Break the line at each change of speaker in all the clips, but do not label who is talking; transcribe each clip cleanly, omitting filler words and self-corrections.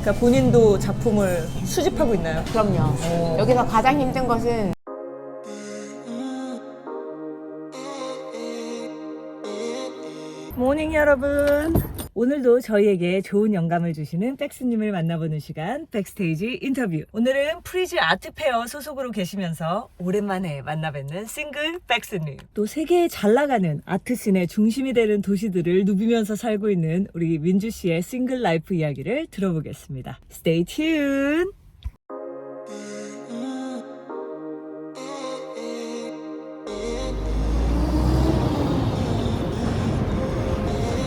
그러니까 본인도 작품을 수집하고 있나요?
그럼요. 여기서 가장 힘든 것은
모닝 여러분. 오늘도 저희에게 좋은 영감을 주시는 백스님을 만나보는 시간 백스테이지 인터뷰. 오늘은 프리즈 아트페어 소속으로 계시면서 오랜만에 만나뵙는 싱글 백스님. 또 세계에 잘 나가는 아트씬의 중심이 되는 도시들을 누비면서 살고 있는 우리 민주 씨의 싱글 라이프 이야기를 들어보겠습니다. Stay tuned.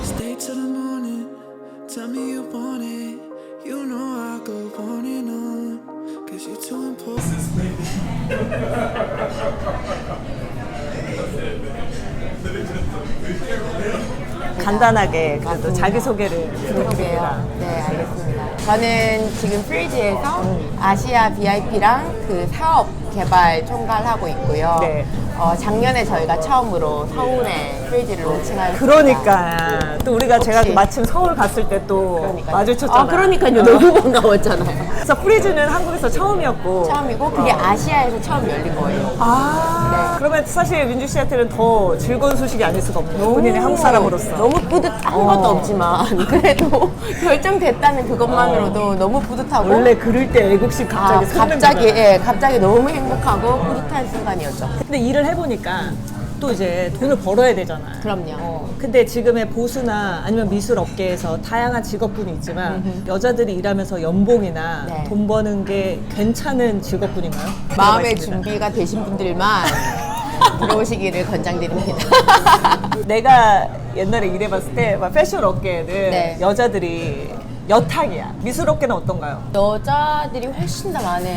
Stay till the morning, tell me you want it. You know I'll go on and on, cause you're too important.
간단하게 그래도 자기소개를 부탁드립니다.
네, 알겠습니다. 저는 지금 프리즈에서 아시아 VIP랑 그 사업 개발 총괄하고 있고요.
네.
작년에 저희가 처음으로 서울에 프리즈를 론칭하였습니다.
그러니까 또 우리가 제가
혹시-
마침 서울 갔을 때 또
그러니까요.
마주쳤잖아요.
그러니까요. 너무 반가웠잖아요.
그래서 프리즈는 한국에서 처음이었고
처음이고 그게 아시아에서 처음 열린 거예요.
아 그러면 사실 민주 씨한테는 더 즐거운 소식이 아닐 수가 없네요. 본인이 한국 사람으로서.
너무 뿌듯한 것도 없지만 그래도 결정됐다는 그것만으로도 너무 뿌듯하고
원래 그럴 때 애국심 갑자기
갑자기 너무 행복하고 뿌듯한 순간이었죠.
근데 일을 해보니까 또 이제 돈을 벌어야 되잖아.
그럼요.
근데 지금의 보수나 아니면 미술 업계에서 다양한 직업군이 있지만 여자들이 일하면서 연봉이나
네.
돈 버는 게 괜찮은 직업군인가요?
마음의
들어가 있습니다.
준비가 되신 분들만 들어오시기를 권장드립니다.
내가 옛날에 일해봤을 때 막 패션 업계에는
네.
여자들이 여탕이야. 미술 업계는 어떤가요?
여자들이 훨씬 더 많은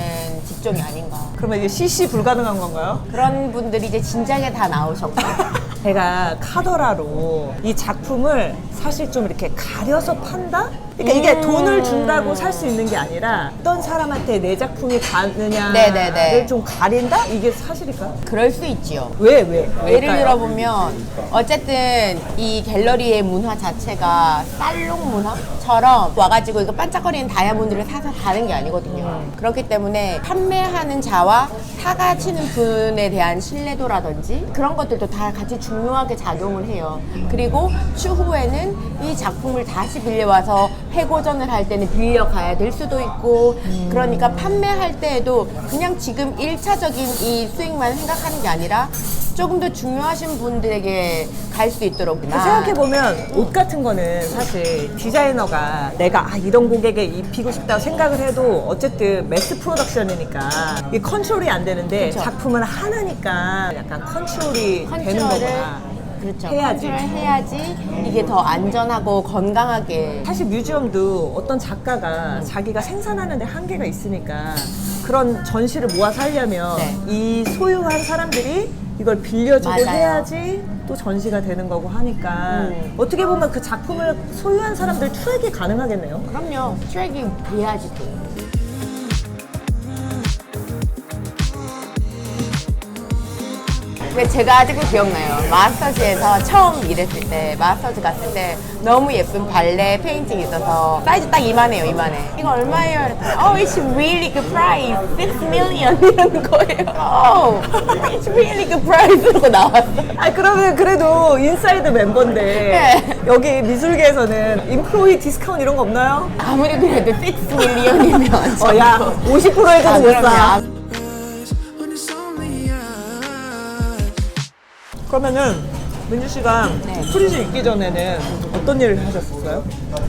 직종이 아닌가.
그러면 이제 CC 불가능한 건가요?
그런 분들이 이제 진작에 다 나오셨고.
제가 카더라로 이 작품을 사실 좀 이렇게 가려서 판다? 그러니까 이게 돈을 준다고 살 수 있는 게 아니라 어떤 사람한테 내 작품이 가느냐를
네네네.
좀 가린다? 이게 사실일까요?
그럴 수 있지요.
왜?
예를
왜일까요?
들어보면 어쨌든 이 갤러리의 문화 자체가 살롱 문화처럼 와가지고 이거 반짝거리는 다이아몬드를 사서 가는 게 아니거든요. 그렇기 때문에 판매하는 자와 사가치는 분에 대한 신뢰도라든지 그런 것들도 다 같이 중요하게 작용을 해요. 그리고 추후에는 이 작품을 다시 빌려와서 회고전을 할 때는 빌려가야 될 수도 있고 그러니까 판매할 때에도 그냥 지금 1차적인 이 수익만 생각하는 게 아니라 조금 더 중요하신 분들에게 갈 수 있도록
생각해보면 옷 같은 거는 사실 디자이너가 내가 이런 고객에 입히고 싶다고 생각을 해도 어쨌든 매스 프로덕션이니까 이게 컨트롤이 안 되는데
그쵸.
작품은 하나니까 약간 컨트롤이 되는 거구나.
그렇죠.
해야지.
컨트롤 해야지 이게 더 안전하고 건강하게.
사실 뮤지엄도 어떤 작가가 자기가 생산하는데 한계가 있으니까 그런 전시를 모아서 하려면
네.
이 소유한 사람들이 이걸 빌려주고
맞아요.
해야지 또 전시가 되는 거고 하니까 어떻게 보면 그 작품을 소유한 사람들 트랙이 가능하겠네요.
그럼요. 트랙이 돼야지 또. 근데 제가 아직도 기억나요. 마스터즈에서 처음 일했을 때, 마스터즈 갔을 때 너무 예쁜 발레 페인팅이 있어서 사이즈 딱 이만해요, 이만해. 이거 얼마예요? 이랬더니 Oh, it's really good price. 6 million 이러는 거예요. Oh, it's really good price. 이러고 나왔어요.
그러면 그래도 인사이드 멤버인데
네.
여기 미술계에서는 임플로이 디스카운트 이런 거 없나요?
아무리 그래도 6 million이면
야 50% 해줘도 못 사.
When it's only us.
그러면은 민주 씨가
네.
프리즈 있기 전에는 어떤 일을 하셨었어요?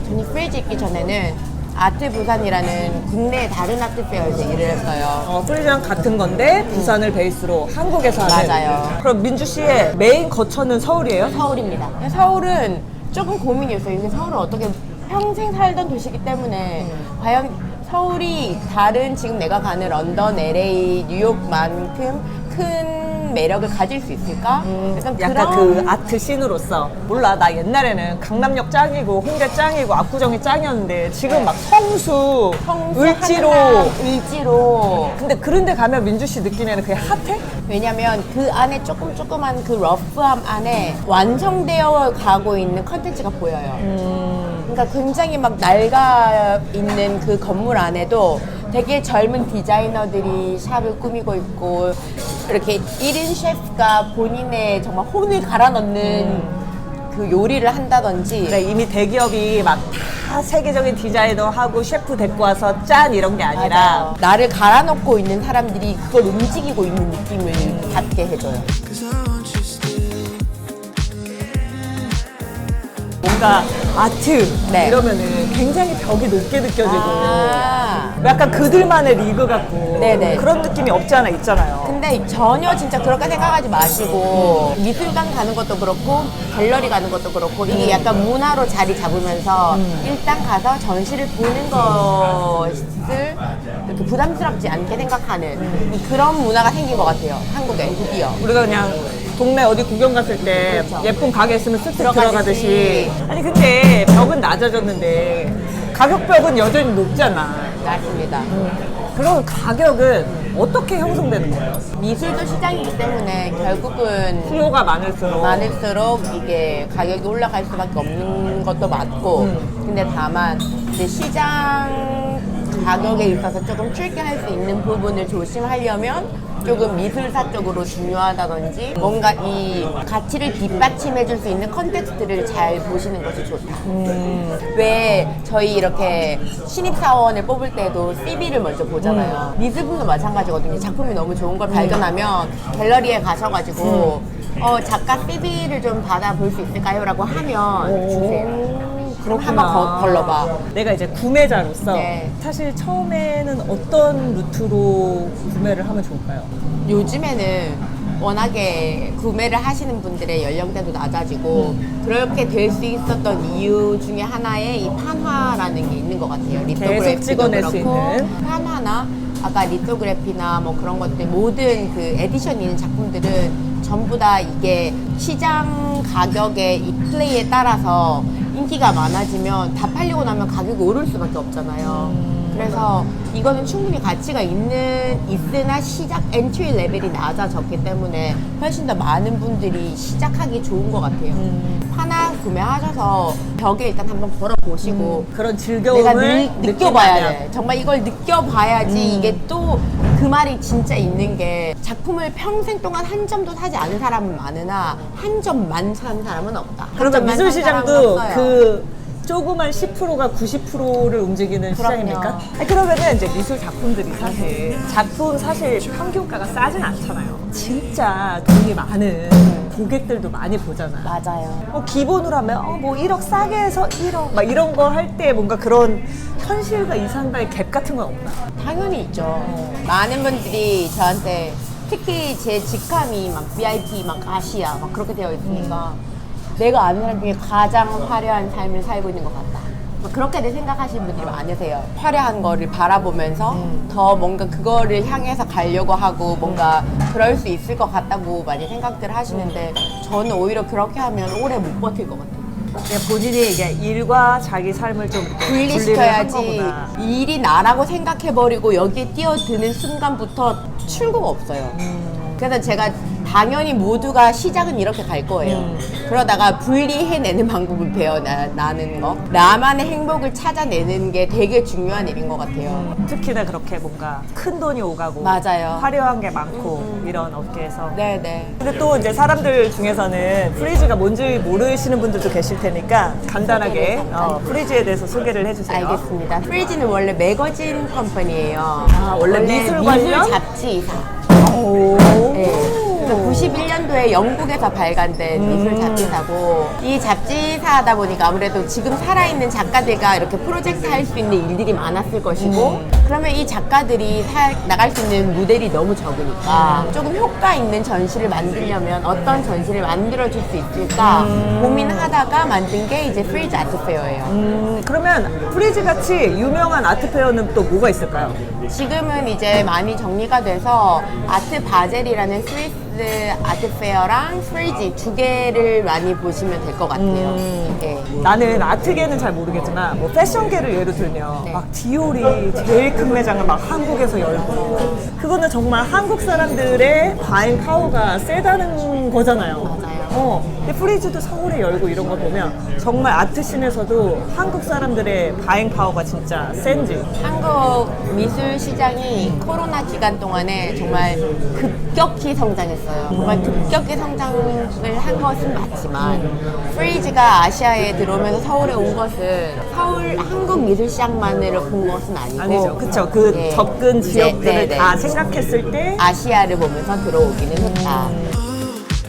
저는 프리즈 있기 전에는 아트 부산이라는 국내 다른 아트 페어에서 일을 했어요.
프리즈랑 같은 건데 부산을 베이스로 한국에서 하는.
맞아요.
그럼 민주 씨의 메인 거처는 서울이에요?
서울입니다. 서울은 조금 고민이었어요. 근데 서울은 어떻게 평생 살던 도시이기 때문에 과연 서울이 다른 지금 내가 가는 런던, LA, 뉴욕만큼 큰 매력을 가질 수 있을까?
약간 그 아트 씬으로서 몰라 나 옛날에는 강남역 짱이고 홍대 짱이고 압구정이 짱이었는데 지금 막 성수, 을지로
을지로.
근데 그런 데 가면 민주 씨 느낌에는 그게 핫해?
왜냐면 그 안에 조그만 그 러프함 안에 완성되어 가고 있는 컨텐츠가 보여요. 그러니까 굉장히 막 낡아 있는 그 건물 안에도 되게 젊은 디자이너들이 샵을 꾸미고 있고 이렇게 1인 셰프가 본인의 정말 혼을 갈아 넣는 그 요리를 한다든지
그러니까 이미 대기업이 막 다 세계적인 디자이너 하고 셰프 데리고 와서 짠 이런 게 아니라
맞아요. 나를 갈아 넣고 있는 사람들이 그걸 움직이고 있는 느낌을 받게 해줘요.
Cause I want you still.
뭔가 아트
네.
이러면은 굉장히 벽이 높게 느껴지고
아.
약간 그들만의 리그 같고
네네.
그런 느낌이 없지 않아 있잖아요.
근데 전혀 진짜 그렇게 생각하지 마시고 미술관 가는 것도 그렇고 갤러리 가는 것도 그렇고 이게 약간 문화로 자리 잡으면서 일단 가서 전시를 보는 것을 이렇게 부담스럽지 않게 생각하는 그런 문화가 생긴 것 같아요. 한국에 드디어.
우리가 그냥 동네 어디 구경 갔을 때
그렇죠.
예쁜 가게 있으면 쓱쓱
들어가듯이.
들어가듯이 아니 근데 벽은 낮아졌는데 가격벽은 여전히 높잖아.
맞습니다.
그럼 가격은 어떻게 형성되는 거예요?
미술도 시장이기 때문에 결국은
수요가 많을수록
이게 가격이 올라갈 수밖에 없는 것도 맞고 근데 다만 이제 시장 가격에 있어서 조금 트리키할 수 있는 부분을 조심하려면 조금 미술사 쪽으로 중요하다든지 뭔가 이 가치를 뒷받침해 줄 수 있는 컨텍스트를 잘 보시는 것이 좋다. 왜 저희 이렇게 신입사원을 뽑을 때도 CV를 먼저 보잖아요. 미술분도 마찬가지거든요. 작품이 너무 좋은 걸 발견하면 갤러리에 가셔가지고 작가 CV를 좀 받아볼 수 있을까요? 라고 하면 주세요. 그럼 한번 걸러봐.
내가 이제 구매자로서
네.
사실 처음에는 어떤 루트로 구매를 하면 좋을까요?
요즘에는 워낙에 구매를 하시는 분들의 연령대도 낮아지고 그렇게 될 수 있었던 이유 중에 하나에 이 판화라는 게 있는 것 같아요.
계속 찍어낼 수
그렇고
있는.
판화나 아까 리토그래피나 뭐 그런 것들 모든 그 에디션 있는 작품들은 전부 다 이게 시장 가격의 이 플레이에 따라서 인기가 많아지면 다 팔리고 나면 가격이 오를 수밖에 없잖아요. 그래서 이거는 충분히 가치가 있으나 시작 엔트리 레벨이 낮아졌기 때문에 훨씬 더 많은 분들이 시작하기 좋은 것 같아요. 하나 구매하셔서 벽에 일단 한번 걸어보시고
그런
내가
즐거움을
느껴봐야
느낀다면.
돼. 정말 이걸 느껴봐야지 이게 또 그 말이 진짜 있는 게 작품을 평생 동안 한 점도 사지 않은 사람은 많으나 한 점만 산 사람은 없다. 한
그러니까
점만
미술
산 사람은
시장도
없어요.
그 조그만 10%가 90%를 움직이는
그럼요.
시장입니까? 아니, 그러면은 이제 미술 작품들이 사실 평균가가 싸진 않잖아요. 진짜 돈이 많은 고객들도 많이 보잖아요.
맞아요.
기본으로 하면 뭐 1억 싸게 해서 1억 막 이런 거 할 때 뭔가 그런 현실과 이상과의 갭 같은 건 없나?
당연히 있죠. 많은 분들이 저한테 특히 제 직함이 막 VIP, 막 아시아 막 그렇게 되어 있으니까 내가 아는 사람 중에 가장 화려한 삶을 살고 있는 것 같다. 그렇게들 생각하시는 분들이 많으세요. 화려한 거를 바라보면서 더 뭔가 그거를 향해서 가려고 하고 뭔가 그럴 수 있을 것 같다고 많이 생각들 하시는데 저는 오히려 그렇게 하면 오래 못 버틸 것 같아요.
그냥 본인이 이게 일과 자기 삶을 좀 이렇게 분리를 한
분리시켜야지
거구나.
일이 나라고 생각해버리고 여기에 뛰어드는 순간부터 출구가 없어요. 그래서 제가 당연히 모두가 시작은 이렇게 갈 거예요. 그러다가 분리해내는 방법을 배워나는 거. 나만의 행복을 찾아내는 게 되게 중요한 일인 것 같아요.
특히나 그렇게 뭔가 큰 돈이 오가고
맞아요.
화려한 게 많고 이런 업계에서
네네.
근데 또 이제 사람들 중에서는 프리즈가 뭔지 모르시는 분들도 계실 테니까 간단하게 프리즈에 대해서 소개를 해주세요.
알겠습니다. 프리즈는 원래 매거진 컴퍼니예요.
원래 미술 관련?
미술 잡지사.
오.
네. 그래서 91년도에 영국에서 발간된 미술 잡지사고 이 잡지사다 보니까 아무래도 지금 살아있는 작가들과 이렇게 프로젝트 할 수 있는 일들이 많았을 것이고 그러면 이 작가들이 나갈 수 있는 무대들이 너무 적으니까 조금 효과 있는 전시를 만들려면 어떤 전시를 만들어줄 수 있을까 고민하다가 만든 게 이제 프리즈 아트페어예요.
그러면 프리즈 같이 유명한 아트페어는 또 뭐가 있을까요?
지금은 이제 많이 정리가 돼서 아트 바젤이라는 스위스 아트페어랑 프리즈 두 개를 많이 보시면 될 것 같아요. 네.
나는 아트계는 잘 모르겠지만 뭐 패션계를 예로 들면
네.
막 디올이 제일 큰 매장을 막 한국에서 열고 그거는 정말 한국 사람들의 바잉 파워가 세다는 거잖아요.
맞아요.
근데 프리즈도 서울에 열고 이런 거 보면 정말 아트씬에서도 한국 사람들의 바잉 파워가 진짜 센지.
한국 미술 시장이 코로나 기간 동안에 정말 급격히 성장했어요. 정말 급격히 성장을 한 것은 맞지만 프리즈가 아시아에 들어오면서 서울에 온 것은 서울 한국 미술 시장만을 본 것은 아니고
아니죠. 그쵸. 그
네.
접근 지역들을
네.
다 생각했을 때
아시아를 보면서 들어오기는 했다.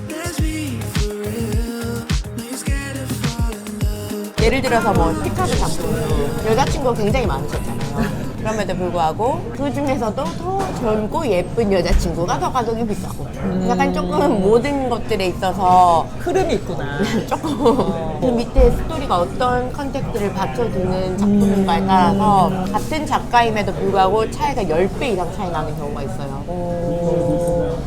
Let's be for real. No, you're scared of falling love.
예를 들어서 뭐 피카소 작품으로 여자친구가 굉장히 많으셨잖아요. 그럼에도 불구하고 그 중에서도 더 젊고 예쁜 여자친구가 더 가격이 비싸고 약간 조금 모든 것들에 있어서
흐름이 있구나.
조금 그 밑에 스토리가 어떤 컨텍스트를 받쳐두는 작품인가에 따라서 같은 작가임에도 불구하고 차이가 10배 이상 차이 나는 경우가 있어요.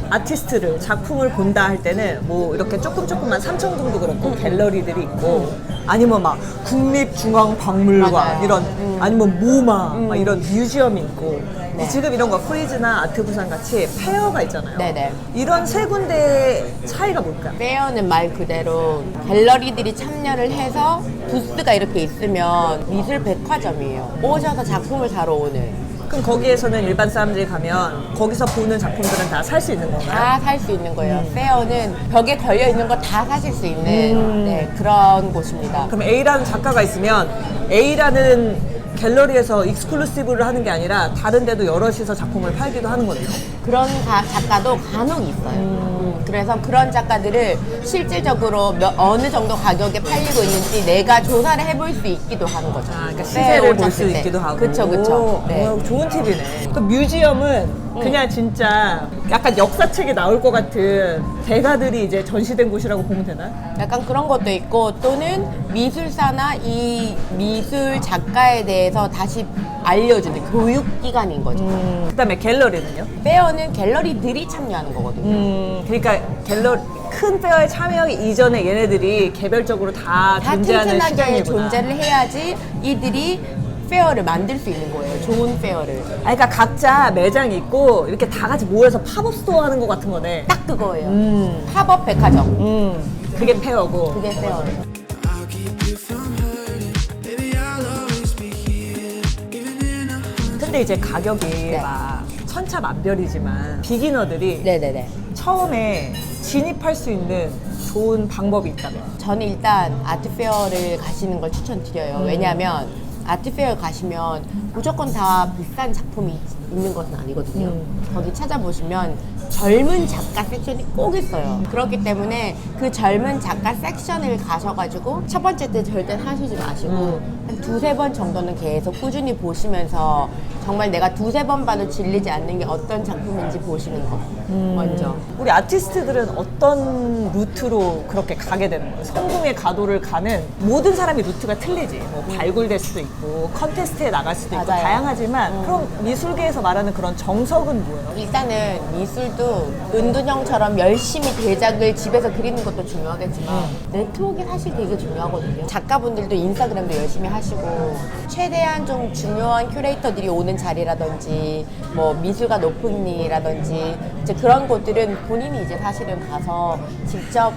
아티스트를 작품을 본다 할 때는 뭐 이렇게 조금만 삼청동도 그렇고 갤러리들이 있고 아니면 막 국립중앙박물관
맞아요.
이런 아니면 모마 막 이런 뮤지엄이 있고 근데 지금 이런 거 프리즈나 아트부산 같이 페어가 있잖아요.
네네.
이런 세 군데의 차이가 뭘까요?
페어는 말 그대로 갤러리들이 참여를 해서 부스가 이렇게 있으면 미술 백화점이에요. 오셔서 작품을 사러 오는.
그럼 거기에서는 일반 사람들이 가면 거기서 보는 작품들은 다 살 수 있는 건가요?
다 살 수 있는 거예요. 페어는 벽에 걸려 있는 거 다 사실 수 있는 네, 그런 곳입니다.
그럼 A라는 작가가 있으면 A라는 갤러리에서 익스클루시브를 하는 게 아니라 다른 데도 여럿이서 작품을 팔기도 하는 거네요.
그런 작가도 간혹 있어요. 그래서 그런 작가들을 실질적으로 어느 정도 가격에 팔리고 있는지 내가 조사를 해볼 수 있기도 하는 거죠.
그러니까 시세를 볼 수 있기도 하고.
그쵸. 네.
좋은 팁이네. 또 뮤지엄은 그냥 진짜 약간 역사책에 나올 것 같은 대가들이 이제 전시된 곳이라고 보면 되나요?
약간 그런 것도 있고 또는 미술사나 이 미술 작가에 대해서 다시 알려주는 교육기관인 거죠.
그다음에 갤러리는요?
페어는 갤러리들이 참여하는 거거든요.
그러니까 갤러리 큰 페어에 참여하기 이전에 얘네들이 개별적으로 다
다
존재하는
튼튼하게
시장이구나.
존재를 해야지 이들이 페어를 만들 수 있는 거예요. 좋은 페어를.
그러니까 각자 매장이 있고 이렇게 다 같이 모여서 팝업 스토어 하는 것 같은 거네.
딱 그거예요. 팝업 백화점.
그게 페어고.
그게 페어예요.
I'll keep you from hurting. Baby, I'll always be here. Even in a
근데 이제 가격이
네.
막 천차만별이지만 비기너들이
네네네.
처음에 진입할 수 있는 좋은 방법이 있다면
저는 일단 아트페어를 가시는 걸 추천드려요. 왜냐하면 아트페어 가시면 무조건 다 비싼 작품이 있는 것은 아니거든요. 거기 찾아보시면 젊은 작가 섹션이 꼭 있어요. 그렇기 때문에 그 젊은 작가 섹션을 가셔가지고 첫 번째 때 절대 하시지 마시고 한 두세 번 정도는 계속 꾸준히 보시면서 정말 내가 두세 번 봐도 질리지 않는 게 어떤 작품인지 보시는 거 먼저.
우리 아티스트들은 어떤 루트로 그렇게 가게 되는 거예요? 성공의 가도를 가는 모든 사람이 루트가 틀리지. 뭐 발굴될 수도 있고 컨테스트에 나갈 수도 있고
맞아요.
다양하지만 그럼 미술계에서 말하는 그런 정석은 뭐예요?
일단은 미술도 은둔형처럼 열심히 대작을 집에서 그리는 것도 중요하겠지만 네트워크가 사실 되게 중요하거든요. 작가분들도 인스타그램도 열심히 하시고 최대한 좀 중요한 큐레이터들이 오는 자리라든지 뭐 미술가 높은이라든지 이제 그런 곳들은 본인이 이제 사실은 가서 직접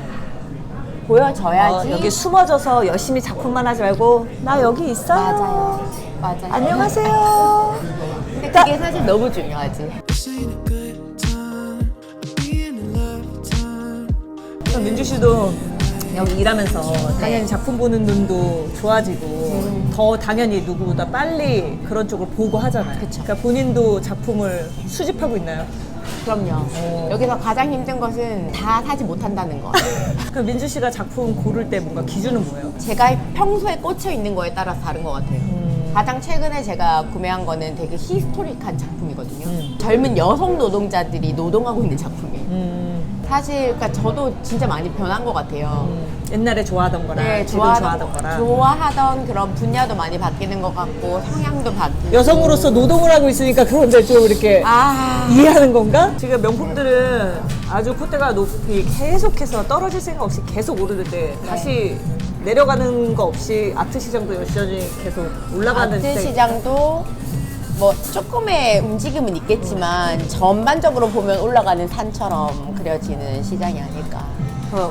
보여줘야지.
여기 숨어져서 열심히 작품만 하지 말고 나 여기 있어요.
맞아요.
안녕하세요.
근데 그게 사실 너무 중요하지.
this ain't a good time. Being in love time.
그럼 민주 씨도 여기 일하면서 당연히 작품 보는 눈도 좋아지고 더 당연히 누구보다 빨리 그런 쪽을 보고 하잖아요.
그쵸.
그러니까 본인도 작품을 수집하고 있나요?
그럼요. 여기서 가장 힘든 것은 다 사지 못한다는 거.
그럼 민주 씨가 작품 고를 때 뭔가 기준은 뭐예요?
제가 평소에 꽂혀 있는 거에 따라서 다른 것 같아요. 가장 최근에 제가 구매한 거는 되게 히스토릭한 작품이거든요. 젊은 여성 노동자들이 노동하고 있는 작품이에요. 사실 그러니까 저도 진짜 많이 변한 것 같아요.
옛날에 좋아하던 거랑
네,
지금 좋아하던 거랑
좋아하던 그런 분야도 많이 바뀌는 것 같고 성향도 바뀌고.
여성으로서 노동을 하고 있으니까 그런 데 좀 이렇게 이해하는 건가? 지금 명품들은 아주 콧대가 높이 계속해서 떨어질 생각 없이 계속 오르는데 다시 내려가는 거 없이 아트 시장도 여전히 계속 올라가는
아트
시장이-
시장도 뭐 조금의 움직임은 있겠지만 전반적으로 보면 올라가는 산처럼 그려지는 시장이 아닐까.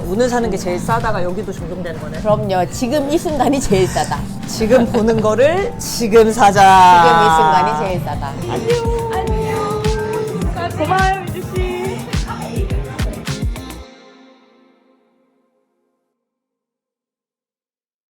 오늘 사는 게 제일 싸다가 여기도 적용되는 거네.
그럼요. 지금 이 순간이 제일 싸다.
지금 보는 거를 지금 사자.
지금 이 순간이 제일 싸다.
안녕.